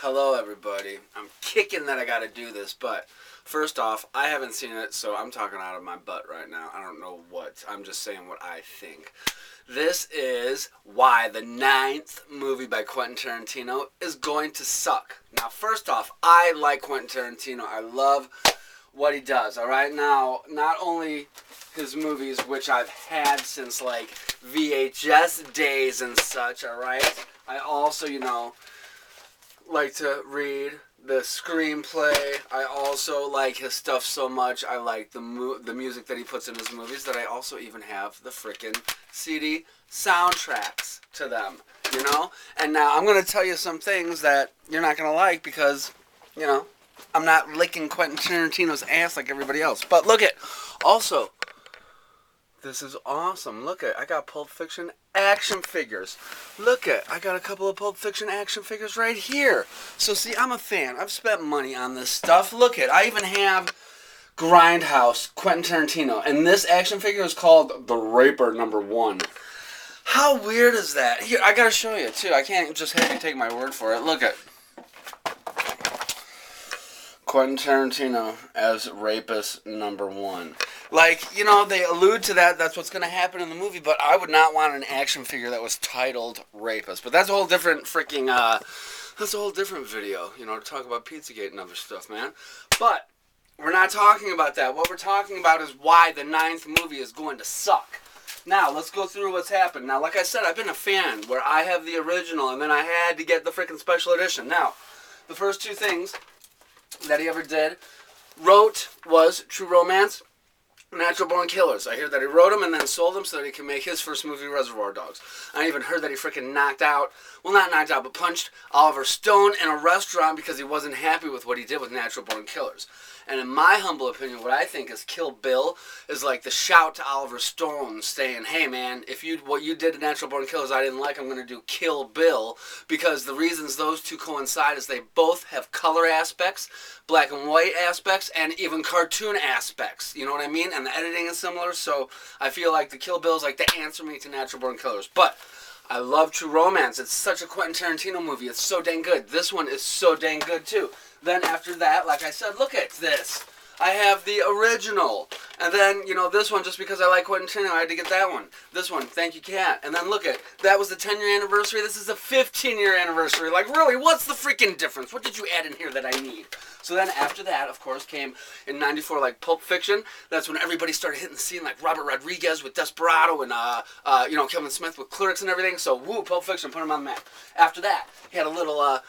Hello, everybody. I'm kicking that I gotta do this, but first off, I haven't seen it, so I'm talking out of my butt right now. I don't know what. I'm just saying what I think. This is why the 9th movie by Quentin Tarantino is going to suck. Now, first off, I like Quentin Tarantino. I love what he does, alright? Now, not only his movies, which I've had since, like, VHS days and such, alright? I also, like to read the screenplay. I also like his stuff so much. I like the music that he puts in his movies that I also even have the frickin' CD soundtracks to them, And now I'm going to tell you some things that you're not going to like because, I'm not licking Quentin Tarantino's ass like everybody else. But look at, also, this is awesome. Look at, I got Pulp Fiction action figures. Look at, I got a couple of Pulp Fiction action figures right here. So see, I'm a fan. I've spent money on this stuff. Look at, I even have Grindhouse, Quentin Tarantino. And this action figure is called The Raper #1. How weird is that? Here, I gotta show you too. I can't just have you take my word for it. Look at Quentin Tarantino as rapist #1. Like, they allude to that. That's what's going to happen in the movie. But I would not want an action figure that was titled Rapist. But that's a whole different freaking, that's a whole different video, to talk about Pizzagate and other stuff, man. But we're not talking about that. What we're talking about is why the 9th movie is going to suck. Now, let's go through what's happened. Now, like I said, I've been a fan where I have the original and then I had to get the freaking special edition. Now, the first two things that he ever wrote was True Romance, Natural Born Killers. I hear that he wrote them and then sold them so that he can make his first movie, Reservoir Dogs. I even heard that he freaking but punched Oliver Stone in a restaurant because he wasn't happy with what he did with Natural Born Killers. And in my humble opinion, what I think is Kill Bill is like the shout to Oliver Stone saying, hey man, what you did to Natural Born Killers I didn't like, I'm going to do Kill Bill. Because the reasons those two coincide is they both have color aspects, black and white aspects, and even cartoon aspects. You know what I mean? And the editing is similar, so I feel like the Kill Bill is like the answer me to Natural Born Killers. But I love True Romance. It's such a Quentin Tarantino movie. It's so dang good. This one is so dang good too. Then after that, like I said, look at this. I have the original. And then, this one, just because I like Quentin Tarantino, I had to get that one. This one, Thank You Cat. And then look at, that was the 10-year anniversary. This is the 15-year anniversary. Like, really, what's the freaking difference? What did you add in here that I need? So then after that, of course, came in 94, like, Pulp Fiction. That's when everybody started hitting the scene, like Robert Rodriguez with Desperado and, Kevin Smith with Clerks and everything. So, woo, Pulp Fiction, put him on the map. After that, he had a little, a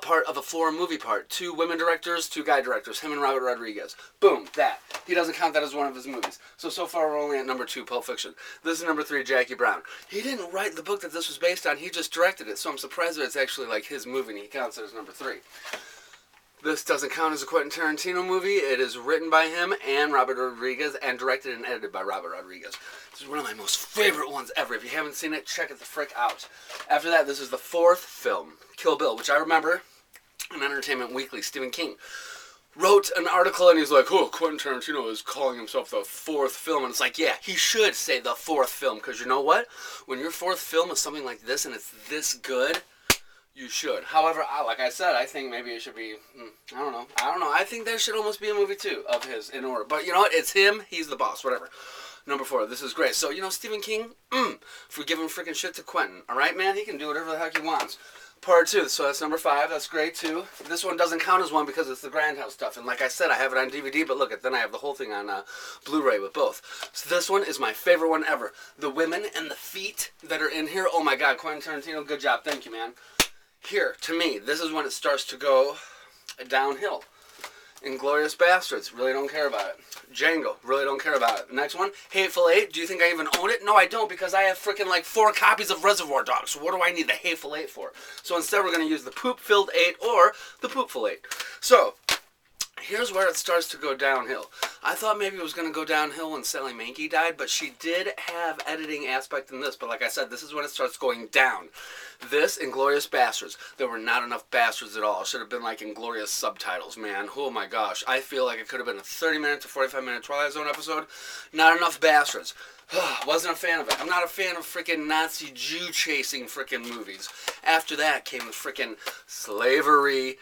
part of a 4-movie part. 2 women directors, 2 guy directors, him and Robert Rodriguez. Boom, that. He doesn't count that as one of his movies. So far we're only at number 2, Pulp Fiction. This is number 3, Jackie Brown. He didn't write the book that this was based on, he just directed it. So I'm surprised that it's actually like his movie and he counts it as number 3. This doesn't count as a Quentin Tarantino movie. It is written by him and Robert Rodriguez and directed and edited by Robert Rodriguez. This is one of my most favorite ones ever. If you haven't seen it, check it the frick out. After that, this is the 4th film, Kill Bill, which I remember in Entertainment Weekly, Stephen King wrote an article and he's like, oh, Quentin Tarantino is calling himself the 4th film. And it's like, yeah, he should say the 4th film. Because you know what? When your 4th film is something like this and it's this good, you should. However, like I said, I think maybe it should be, I don't know. I think there should almost be a movie too of his in order. But you know what? It's him. He's the boss. Whatever. Number 4. This is great. So, Stephen King, for giving freaking shit to Quentin. All right, man? He can do whatever the heck he wants. Part 2, so that's number 5, that's great too. This one doesn't count as one because it's the Grindhouse stuff, and like I said, I have it on DVD, but look, then I have the whole thing on Blu-ray with both. So this one is my favorite one ever. The women and the feet that are in here, oh my god, Quentin Tarantino, good job, thank you, man. Here, to me, this is when it starts to go downhill. Inglourious Bastards, really don't care about it. Django, really don't care about it. The next one, Hateful Eight, do you think I even own it? No, I don't, because I have freaking like 4 copies of Reservoir Dogs, so what do I need the Hateful Eight for? So instead we're going to use the Poop-Filled 8 or the Poopful 8. So, here's where it starts to go downhill. I thought maybe it was going to go downhill when Sally Mankey died, but she did have editing aspect in this. But like I said, this is when it starts going down. This, Inglourious Bastards. There were not enough bastards at all. It should have been like Inglourious subtitles, man. Oh my gosh. I feel like it could have been a 30-minute to 45-minute Twilight Zone episode. Not enough bastards. Wasn't a fan of it. I'm not a fan of freaking Nazi Jew chasing freaking movies. After that came the freaking slavery.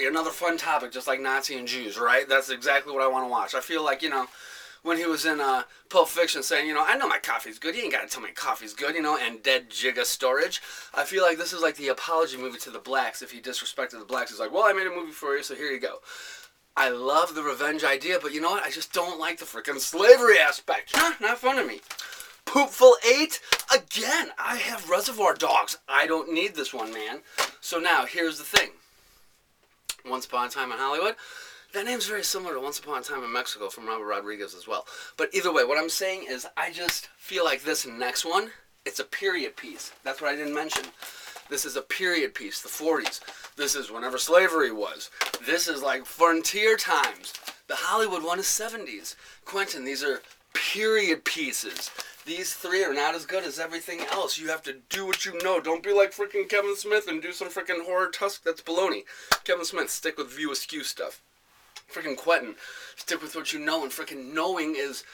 Another fun topic, just like Nazi and Jews, right? That's exactly what I want to watch. I feel like, when he was in Pulp Fiction saying, I know my coffee's good. You ain't got to tell me coffee's good, and Dead Jigga Storage. I feel like this is like the apology movie to the blacks. If he disrespected the blacks, he's like, well, I made a movie for you, so here you go. I love the revenge idea, but you know what? I just don't like the freaking slavery aspect. Not fun to me. Poopful 8? Again, I have Reservoir Dogs. I don't need this one, man. So now, here's the thing. Once Upon a Time in Hollywood. That name's very similar to Once Upon a Time in Mexico from Robert Rodriguez as well. But either way, what I'm saying is I just feel like this next one, it's a period piece. That's what I didn't mention. This is a period piece, the 40s. This is whenever slavery was. This is like frontier times. The Hollywood one is 70s. Quentin, these are period pieces. These 3 are not as good as everything else. You have to do what you know. Don't be like freaking Kevin Smith and do some freaking horror tusk. That's baloney. Kevin Smith, stick with View Askew stuff. Freaking Quentin, stick with what you know, and freaking knowing is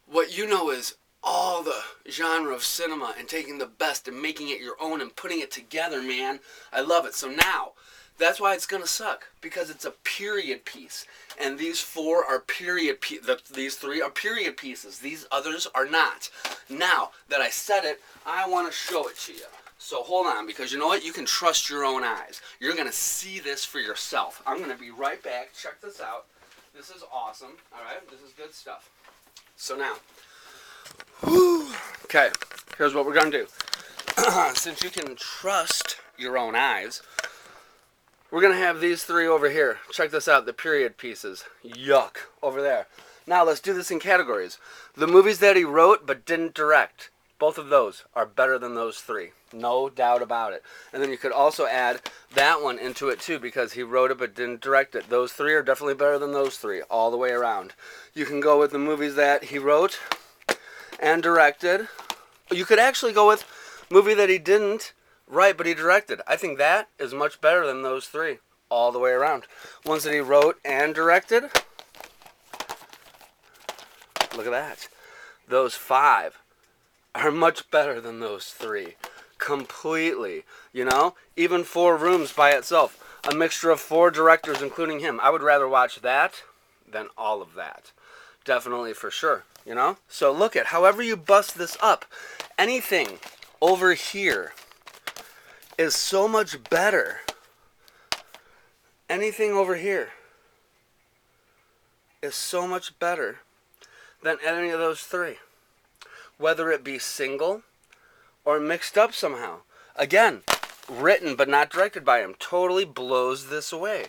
what you know is all the genre of cinema and taking the best and making it your own and putting it together, man. I love it. So now, that's why it's gonna suck, because it's a period piece, and these 4 are these 3 are period pieces. These others are not. Now that I said it, I want to show it to you. So hold on, because you know what? You can trust your own eyes. You're going to see this for yourself. I'm going to be right back. Check this out. This is awesome. All right? This is good stuff. So now, okay, here's what we're going to do. Since you can trust your own eyes, we're going to have these 3 over here. Check this out, the period pieces. Yuck, over there. Now let's do this in categories. The movies that he wrote but didn't direct. Both of those are better than those 3. No doubt about it. And then you could also add that one into it too, because he wrote it but didn't direct it. Those 3 are definitely better than those 3, all the way around. You can go with the movies that he wrote and directed. You could actually go with movie that he didn't write but he directed. I think that is much better than those 3, all the way around. Ones that he wrote and directed. Look at that. Those 5 are much better than those 3. Completely. Even 4 Rooms by itself. A mixture of 4 directors, including him. I would rather watch that than all of that. Definitely, for sure. So look at, however you bust this up, anything over here is so much better. Anything over here is so much better than any of those 3. Whether it be single or mixed up somehow. Again, written but not directed by him. Totally blows this away.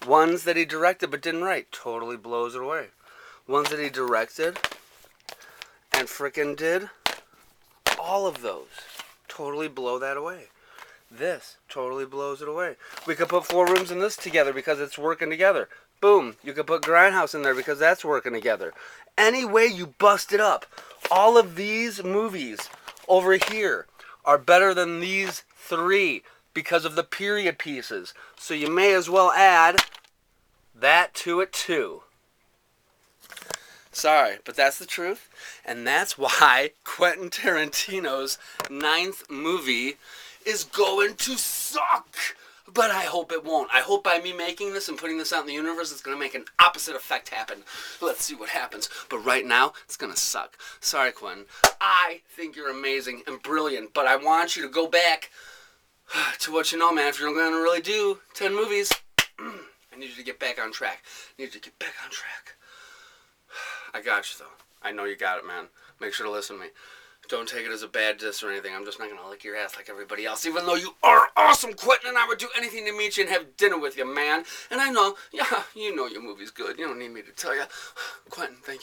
Ones that he directed but didn't write. Totally blows it away. Ones that he directed and frickin' did. All of those. Totally blow that away. This totally blows it away. We could put 4 Rooms in this together because it's working together. Boom. You could put Grindhouse in there because that's working together. Any way you bust it up, all of these movies over here are better than these 3 because of the period pieces. So you may as well add that to it too. Sorry, but that's the truth. And that's why Quentin Tarantino's 9th movie is going to suck. But I hope it won't. I hope by me making this and putting this out in the universe, it's going to make an opposite effect happen. Let's see what happens. But right now, it's going to suck. Sorry, Quentin. I think you're amazing and brilliant, but I want you to go back to what you know, man. If you're going to really do 10 movies, I need you to get back on track. I need you to get back on track. I got you, though. I know you got it, man. Make sure to listen to me. Don't take it as a bad diss or anything. I'm just not going to lick your ass like everybody else, even though you are awesome, Quentin, and I would do anything to meet you and have dinner with you, man. And I know, yeah, you know your movie's good. You don't need me to tell you. Quentin, thank you.